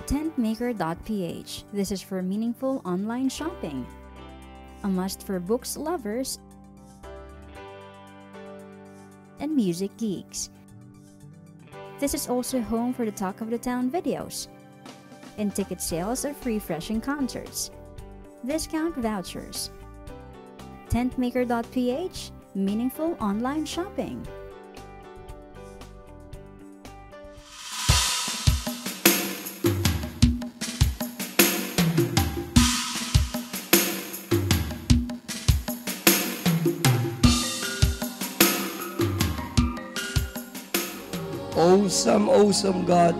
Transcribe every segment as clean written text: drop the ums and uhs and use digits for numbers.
Tentmaker.ph. This is for meaningful online shopping. A must for books lovers and music geeks. This is also home for the Talk of the Town videos and ticket sales of refreshing concerts. Discount vouchers. Tentmaker.ph. Meaningful online shopping. Awesome, awesome God,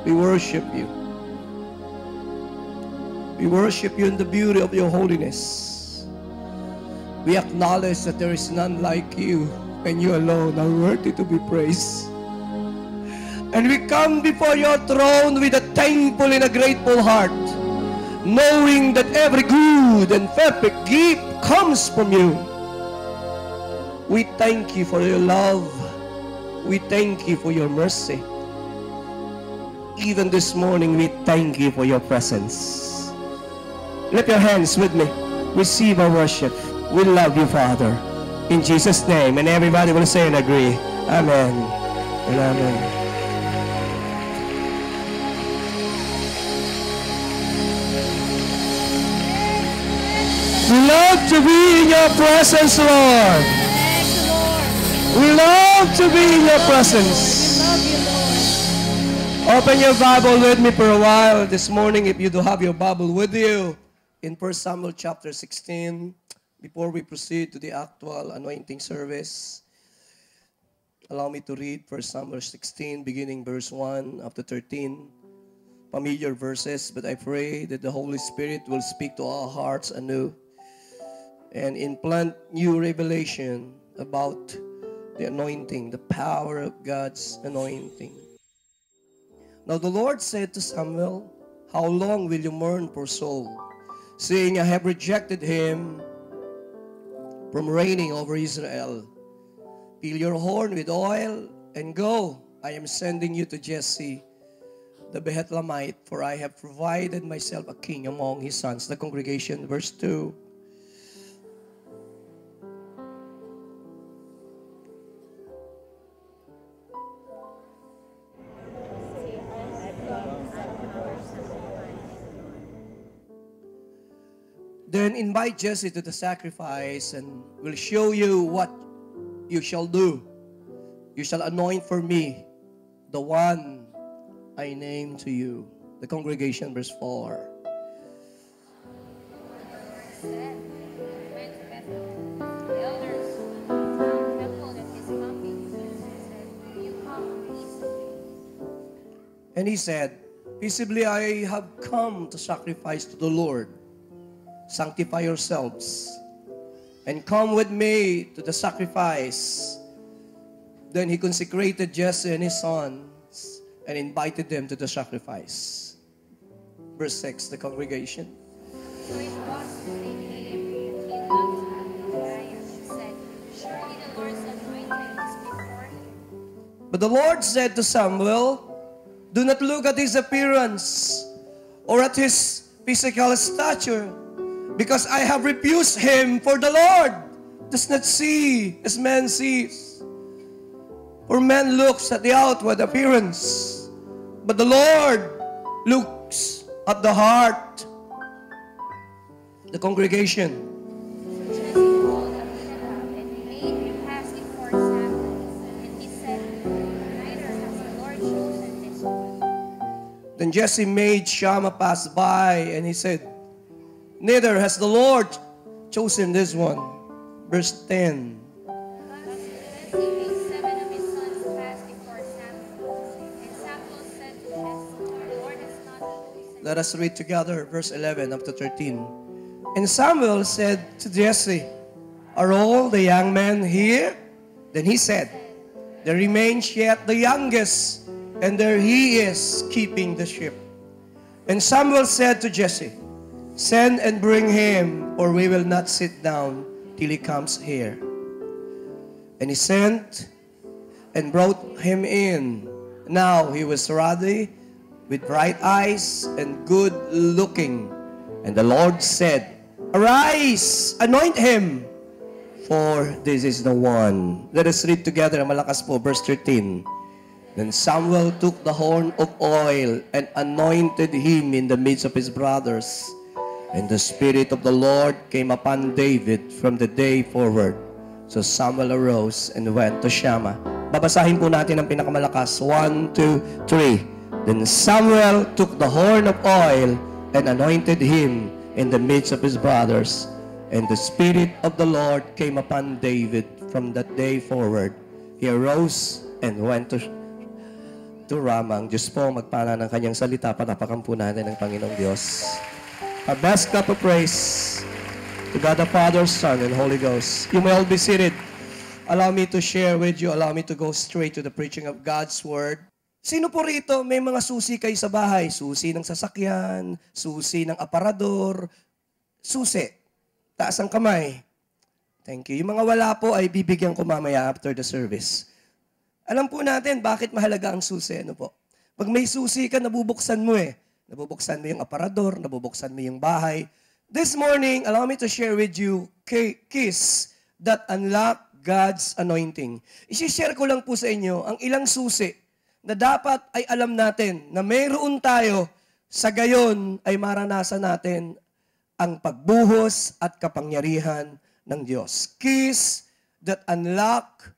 we worship you. We worship you in the beauty of your holiness. We acknowledge that there is none like you, and you alone are worthy to be praised. And we come before your throne with a thankful and a grateful heart, knowing that every good and perfect gift comes from you. We thank you for your love. We thank you for your mercy. Even this morning, we thank you for your presence. Lift your hands with me. Receive our worship. We love you, Father. In Jesus' name. And everybody will say and agree. Amen. And amen. We love to be in your presence, Lord. We love to be in your presence. Open your Bible with me for a while this morning if you do have your Bible with you in 1 Samuel chapter 16. Before we proceed to the actual anointing service, allow me to read 1 Samuel 16 beginning verse 1 up to 13. Familiar verses, but I pray that the Holy Spirit will speak to our hearts anew and implant new revelation about the anointing, the power of God's anointing. Now the Lord said to Samuel, "How long will you mourn for Saul, saying, I have rejected him from reigning over Israel? Fill your horn with oil and go. I am sending you to Jesse the Bethlehemite, for I have provided myself a king among his sons." The congregation, verse 2. Then invite Jesse to the sacrifice, and will show you what you shall do. You shall anoint for me the one I name to you. The congregation, verse 4. And he said, "Peaceably I have come to sacrifice to the Lord. Sanctify yourselves, and come with me to the sacrifice." Then he consecrated Jesse and his sons, and invited them to the sacrifice. Verse 6, the congregation. So it was when they came, he loved Uriah. He said, "Surely the Lord's anointed is before him." But the Lord said to Samuel, "Do not look at his appearance or at his physical stature, because I have refused him. For the Lord does not see as man sees. For man looks at the outward appearance, but the Lord looks at the heart." The congregation. So Jesse called Abinadab and made him pass before Samuel. And he said, "Neither has the Lord chosen this one." Then Jesse made Shammah pass by, and he said, "Neither has the Lord chosen this one." Verse 10. Thus Jesse made 7 of his sons pass before Samuel. And Samuel said to Jesse, "The Lord has not chosen." Let us read together verse 11 up to 13. And Samuel said to Jesse, "Are all the young men here?" Then he said, "There remains yet the youngest, and there he is keeping the sheep." And Samuel said to Jesse, "Send and bring him, or we will not sit down till he comes here." And he sent and brought him in. Now he was ruddy, with bright eyes and good looking. And the Lord said, Arise, anoint him, for this is the one. Let us read together, malakas po, verse 13. Then Samuel took the horn of oil and anointed him in the midst of his brothers. And the Spirit of the Lord came upon David from the day forward. So Samuel arose and went to Shammah. Babasahin po natin ang pinakamalakas. 1, 2, 3. Then Samuel took the horn of oil and anointed him in the midst of his brothers. And the Spirit of the Lord came upon David from that day forward. He arose and went to Ramah. Ang Diyos po magpala ng kanyang salita. Patapakan po natin ng Panginoong Diyos. Our best cup of praise to God the Father, Son, and Holy Ghost. You may all be seated. Allow me to share with you. Allow me to go straight to the preaching of God's Word. Sino po rito may mga susi kayo sa bahay? Susi ng sasakyan, susi ng aparador, susi. Taas ang kamay. Thank you. Yung mga wala po ay bibigyan ko mamaya after the service. Alam po natin bakit mahalaga ang susi. Ano po? Pag may susi ka, nabubuksan mo eh. Nabubuksan mo yung aparador, nabubuksan mo yung bahay. This morning, allow me to share with you keys that unlock God's anointing. I-share ko lang po sa inyo ang ilang susi na dapat ay alam natin na mayroon tayo sa gayon ay maranasan natin ang pagbuhos at kapangyarihan ng Diyos. Keys that unlock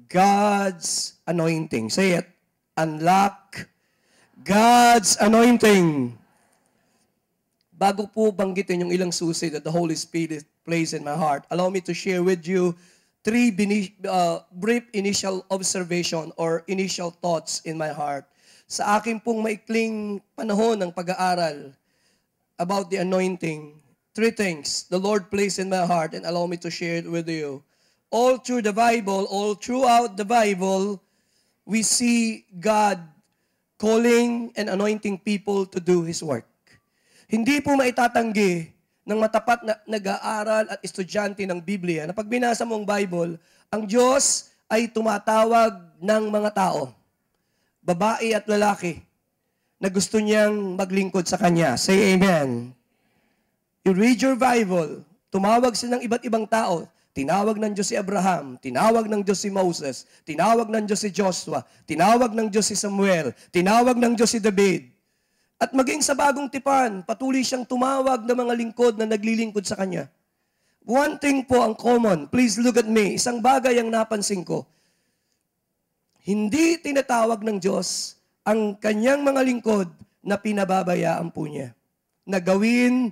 God's anointing. Say it. Unlock God's anointing. Bago po banggitin yung ilang susi that the Holy Spirit placed in my heart, allow me to share with you three brief initial observation or initial thoughts in my heart. Sa aking pong maikling panahon ng pag-aaral about the anointing, three things the Lord placed in my heart and allow me to share it with you. All through the Bible, all throughout the Bible, we see God calling and anointing people to do His work. Hindi po maitatanggi ng matapat na nag-aaral at estudyante ng Biblia na pag binasa mo ang Bible, ang Diyos ay tumatawag ng mga tao, babae at lalaki, na gusto niyang maglingkod sa Kanya. Say amen. You read your Bible, tumawag siya ng iba't ibang tao. Tinawag ng Diyos si Abraham, tinawag ng Diyos si Moses, tinawag ng Diyos si Joshua, tinawag ng Diyos si Samuel, tinawag ng Diyos si David. At maging sa bagong tipan, patuloy siyang tumawag ng mga lingkod na naglilingkod sa Kanya. One thing po ang common, please look at me, isang bagay ang napansin ko. Hindi tinatawag ng Diyos ang Kanyang mga lingkod na pinababayaan po Niya. Na gawin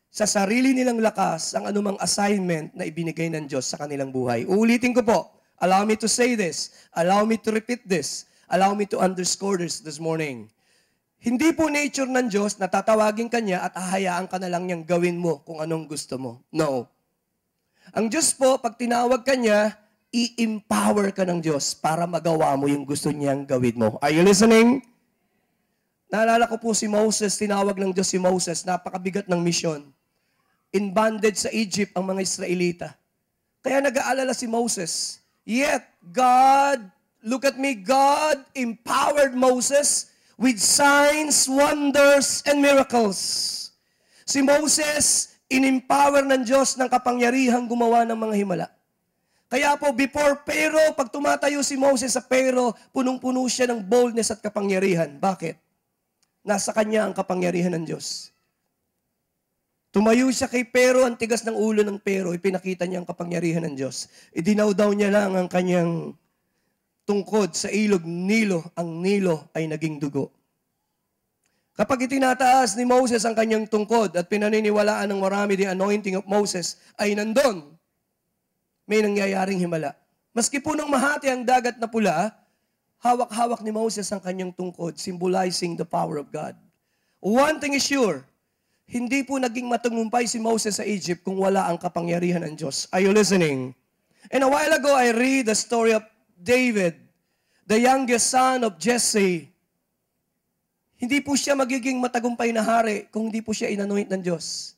sa sarili nilang lakas ang anumang assignment na ibinigay ng Diyos sa kanilang buhay. Uulitin ko po. Allow me to say this. Allow me to repeat this. Allow me to underscore this morning. Hindi po nature ng Diyos na tatawagin Kanya at hahayaan ka na lang niyang gawin mo kung anong gusto mo. No. Ang Diyos po, pag tinawag Kanya, i-empower ka ng Diyos para magawa mo yung gusto niyang gawin mo. Are you listening? Naalala ko po si Moses, tinawag ng Diyos si Moses, napakabigat ng misyon. In bondage sa Egypt ang mga Israelita. Kaya nag-aalala si Moses. Yet, God, look at me, God empowered Moses with signs, wonders, and miracles. Si Moses, in-empower ng Diyos ng kapangyarihang gumawa ng mga himala. Kaya po, before Pharaoh, pag tumatayo si Moses sa Pharaoh, punong-puno siya ng boldness at kapangyarihan. Bakit? Nasa kanya ang kapangyarihan ng Diyos. Tumayo siya kay Pharaoh, ang tigas ng ulo ng Pharaoh, ipinakita niya ang kapangyarihan ng Diyos. Idinaw-daw niya lang ang kanyang tungkod sa ilog Nilo, ang Nilo ay naging dugo. Kapag itinataas ni Moses ang kanyang tungkod at pinaniniwalaan ng marami the anointing of Moses, ay nandun, may nangyayaring himala. Maski po nang mahati ang dagat na pula, hawak-hawak ni Moses ang kanyang tungkod, symbolizing the power of God. One thing is sure, hindi po naging matagumpay si Moses sa Egypt kung wala ang kapangyarihan ng Diyos. Are you listening? And a while ago, I read the story of David, the youngest son of Jesse. Hindi po siya magiging matagumpay na hari kung hindi po siya inanoint ng Diyos.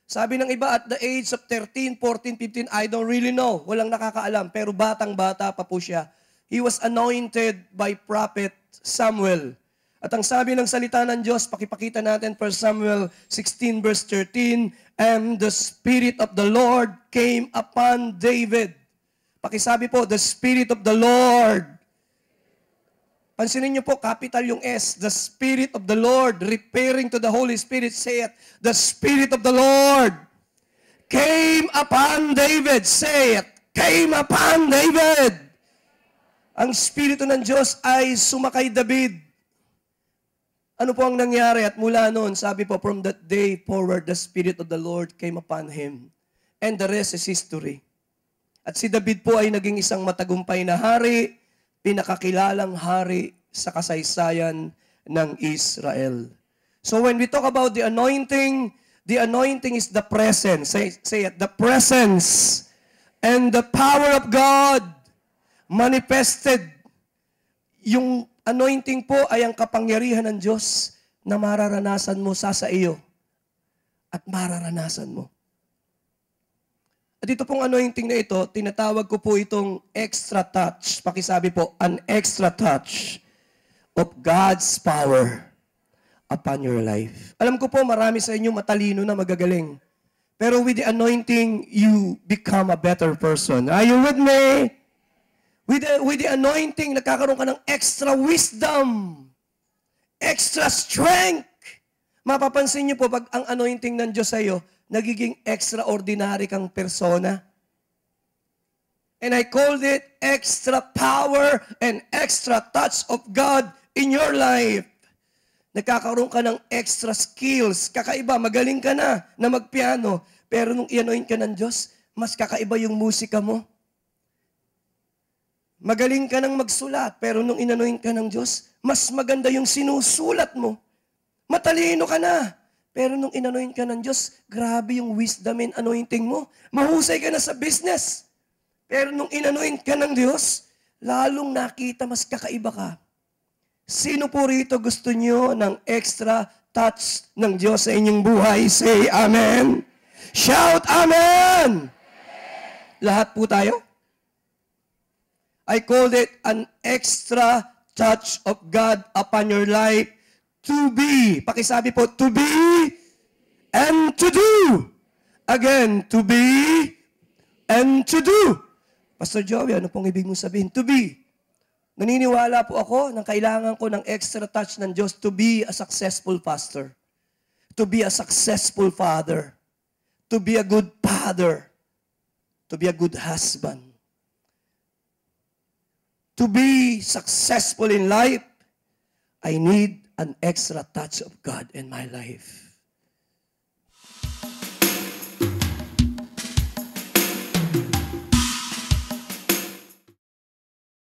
Sabi ng iba, at the age of 13, 14, 15, I don't really know. Walang nakakaalam, pero batang-bata pa po siya. He was anointed by Prophet Samuel. At ang sabi ng salita ng Diyos, pakipakita natin 1 Samuel 16 verse 13, and the Spirit of the Lord came upon David. Pakisabi po, the Spirit of the Lord. Pansinin niyo po, capital yung S, the Spirit of the Lord, referring to the Holy Spirit, say it, the Spirit of the Lord came upon David. Say it, came upon David. Ang Espiritu ng Diyos ay sumakay David. Ano po ang nangyari? At mula noon, sabi po, from that day forward, the Spirit of the Lord came upon him. And the rest is history. At si David po ay naging isang matagumpay na hari, pinakakilalang hari sa kasaysayan ng Israel. So when we talk about the anointing is the presence. Say it, the presence and the power of God manifested. Yung anointing po ay ang kapangyarihan ng Diyos na mararanasan mo sa iyo at mararanasan mo. At ito pong anointing na ito, tinatawag ko po itong extra touch. Pakisabi po, an extra touch of God's power upon your life. Alam ko po, marami sa inyo matalino na magagaling. Pero with the anointing, you become a better person. Are you with me? With the anointing, nagkakaroon ka ng extra wisdom, extra strength. Mapapansin niyo po, pag ang anointing ng Diyos sa iyo, nagiging extraordinary kang persona. And I called it extra power and extra touch of God in your life. Nagkakaroon ka ng extra skills. Kakaiba, magaling ka na magpiano. Pero nung i-anoint ka ng Diyos, mas kakaiba yung musika mo. Magaling ka nang magsulat, pero nung inanoint ka ng Diyos, mas maganda yung sinusulat mo. Matalino ka na, pero nung inanoint ka ng Diyos, grabe yung wisdom and anointing mo. Mahusay ka na sa business. Pero nung inanoint ka ng Diyos, lalong nakita mas kakaiba ka. Sino po rito gusto nyo ng extra touch ng Diyos sa inyong buhay? Say Amen. Shout Amen. Lahat po tayo? I called it an extra touch of God upon your life to be. Pakisabi po, to be and to do. Again, to be and to do. Pastor Joey, ano pong ibig mong sabihin? To be. Naniniwala po ako na kailangan ko ng extra touch ng Diyos to be a successful pastor. To be a successful father. To be a good father. To be a good husband. To be successful in life, I need an extra touch of God in my life.